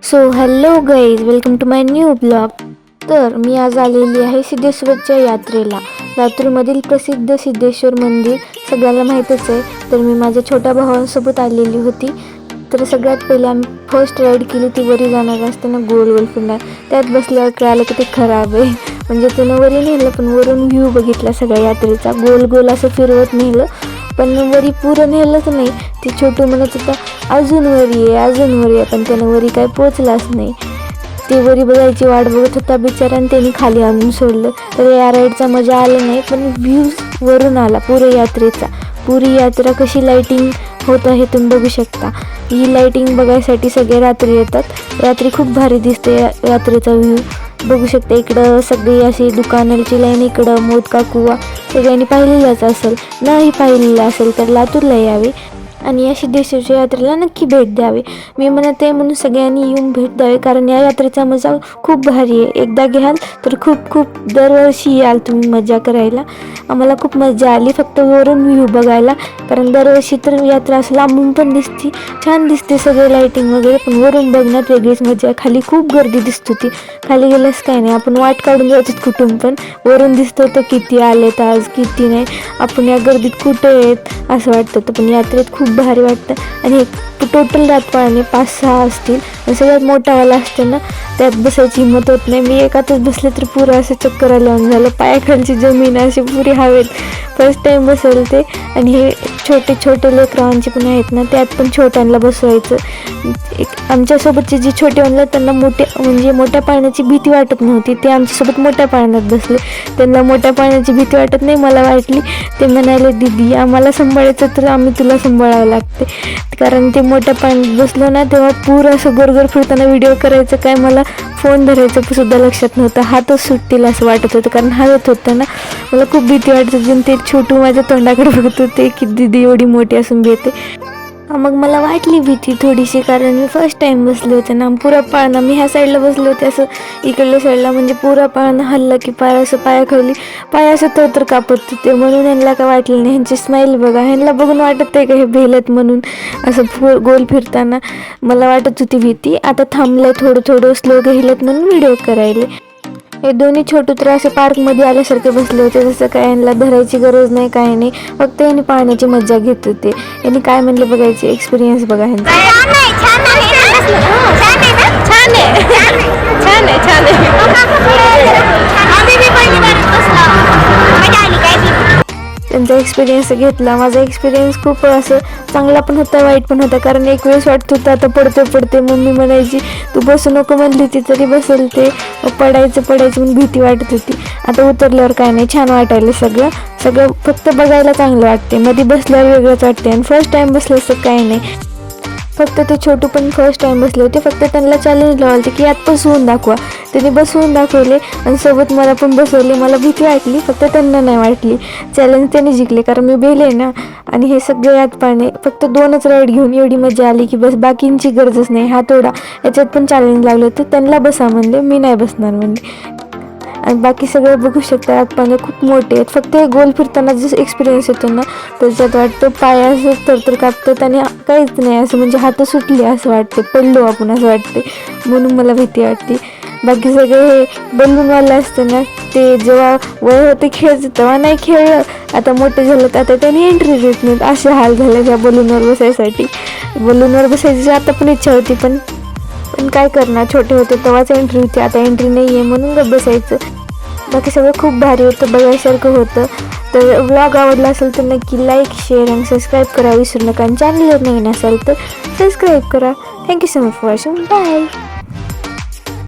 So hello guys, welcome to my new blog. तर मी आज आलेली आहे सिद्धेश्वरच्या यात्रेला. लातूरमधील प्रसिद्ध सिद्धेश्वर मंदिर सगळ्यांना माहीतच आहे. तर मी माझ्या छोट्या भावांसोबत आलेली होती. तर सगळ्यात पहिले आम्ही फर्स्ट राईड केली ती वरी जाणार असताना गोल गोल फिरणार. त्यात बसल्यावर कळालं की ते खराब आहे. म्हणजे त्यानं वरी नेलं पण वरून व्ह्यू बघितला सगळ्या यात्रेचा. गोल गोल असं फिरवत नेलं पण वरी पुरं नेलंच नाही. ती छोटू म्हणत होता अजून वरी आहे अजून वरी आहे, पण त्यानं वरी काय पोचलाच नाही. ते वरी बघायची वाट बघत होता बिचाराने, त्यांनी खाली आणून सोडलं. तर या राईडचा मजा आला नाही, पण व्ह्यूज वरून आला पुऱ्या यात्रेचा. पुरी यात्रा कशी लाईटिंग होत आहे तुम्ही बघू शकता. ही लाईटिंग बघायसाठी सगळे रात्री येतात. रात्री खूप भारी दिसते यात्रेचा व्ह्यू बघू शकता. इकडं सगळी अशी दुकानाची लाईन, इकडं मोदका कुवा. सगळ्यांनी पाहिलेलाच असेल, नाही पाहिलेलं असेल तर लातूरला यावे आणि या सिद्धेश्वरच्या यात्रेला नक्की भेट द्यावी. मी म्हणते म्हणून सगळ्यांनी येऊन भेट द्यावी, कारण या यात्रेचा मजा खूप भारी आहे. एकदा घ्याल तर खूप खूप दरवर्षी याल तुम्ही मजा करायला. आम्हाला खूप मजा आली फक्त वरून व्ह्यू बघायला, कारण दरवर्षी तर यात्रा असं लांबून पण दिसते, छान दिसते सगळे लाईटिंग वगैरे, पण वरून बघण्यात वेगळीच मजा आहे. खाली खूप गर्दी दिसत होती. खाली गेल्यास काय नाही, आपण वाट काढून जायचो कुठून पण. वरून दिसत होतं किती आलेत आज किती नाही, आपण या गर्दीत कुठे आहेत असं वाटतं होतं. पण यात्रेत खूप भारी वाटतं. आणि टोटल रातपाळणे 5-6 असतील आणि सगळ्यात मोठावाला असतं ना, त्यात बसायची हिंमत होत नाही. मी एकातच बसले तर पुरं असं चक्कर आल्यावर झालं. पायाखालची जमीन अशी पुरी हवेत. फर्स्ट टाईम बसवलं ते. आणि हे छोटे छोटे लेकरांचे पण आहेत ना, त्यात पण छोट्यांना बसवायचं. आमच्यासोबतचे जे छोटे म्हणलं त्यांना मोठ्या पाळण्याची भीती वाटत नव्हती. ते आमच्यासोबत मोठ्या पाळण्यात बसले. त्यांना मोठ्या पाळण्याची भीती वाटत नाही, मला वाटली. ते म्हणाले दीदी आम्हाला सांभाळायचं तर आम्ही तुला सांभाळावं लागते. कारण ते मोठ्या पाळण्यात बसलो ना, तेव्हा पुरं असं गोरगोर फिरताना व्हिडिओ करायचं काय मला फोन धरायचं सुद्धा लक्षात नव्हतं. हातच सुटतील असं वाटत होतं, कारण हवेत होतं ना. मला खूप भीती वाटत होती. ते छोटू माझ्या तोंडाकडे बघत होते की दीदी एवढी मोठी असून भीते. मग मला वाटली भीती थोडीशी, कारण मी फर्स्ट टाईम बसले होते ना. पुरा पाळणा मी ह्या साईडला बसले होते असं इकडल्या साईडला, म्हणजे पुरा पाळणा हल्ला की पायाखाली पाय असं तर कापत होते. म्हणून ह्यांना काय वाटलं नाही. ह्यांची स्माईल बघा, ह्यांना बघून वाटत आहे का हे भेलत म्हणून असं गोल फिरताना. मला वाटत होती भीती. आता थांबलं थोडं थोडं स्लो गेलेत म्हणून व्हिडिओ करायले. हे दोन्ही छोटू तर असे पार्कमध्ये आल्यासारखे बसले होते. जसं काय यांना धरायची गरज नाही काय नाही, फक्त यांनी पाहण्याची मजा घेत होते. यांनी काय म्हणले बघायचे, एक्सपिरियन्स बघा ह्यांचा. त्यांचा एक्सपिरियन्स घेतला. माझा एक्सपिरियन्स खूप असं चांगला पण होता वाईट पण होता, कारण एक वेळेस वाटत होतं आता पडते. मम्मी म्हणायची तू बसू नको म्हणली ती तरी बसेल, ते पडायचं म्हणून भीती वाटत होती. आता उतरल्यावर काय नाही, छान वाटायला सगळं फक्त बघायला चांगलं वाटते. मध्ये बसल्यावर वेगळंच वाटते. आणि फर्स्ट टाईम बसलं असं काय नाही. फक्त ते छोटू पण फर्स्ट टाईम बसले होते. फक्त त्यांना चॅलेंज लावलं की यात बसवून दाखवा. त्यांनी बसवून दाखवले आणि सोबत मला पण बसवले. मला भीती वाटली, फक्त त्यांना नाही वाटली. चॅलेंज त्यांनी जिंकले, कारण मी बेले ना. आणि हे सगळे यात पाळणे फक्त 2च राईड घेऊन एवढी मजा आली की बस, बाकींची गरजच नाही. हा थोडा याच्यात पण चॅलेंज लागलं होतं. त्यांना बसा म्हणले, मी नाही बसणार म्हणले. आणि बाकी सगळे बघू शकता यात पाणी खूप मोठे आहेत. फक्त हे गोल फिरताना जसं एक्सपिरियन्स येतो ना, त्याच्यात वाटतं पाय असं तर कापतात आणि काहीच नाही असं, म्हणजे हात सुटले असं वाटते, पडलो आपण असं वाटते. म्हणून मला भीती वाटते. बाकी सगळे हे बलूनवाले असतं ना, ते जेव्हा वय होते खेळायचं तेव्हा नाही खेळलं. आता मोठे झालं तर आता त्यांनी एंट्री देत नाहीत. असे हाल झाले त्या बलूनवर बसायसाठी. बलूनवर बसायची आता पण इच्छा होती, पण काय करणार, छोटे होते तेव्हाच एंट्री होती, आता एंट्री नाही आहे म्हणून गप्प बसायचं. बाकी सगळं खूप भारी होतं, बघायसारखं होतं. तर व्लॉग आवडला असेल तर नक्की लाईक शेअर आणि सबस्क्राईब करा विसरू नका. आणि चॅनलवर नवीन असाल तर सबस्क्राईब करा. Thank you so much for watching. Bye.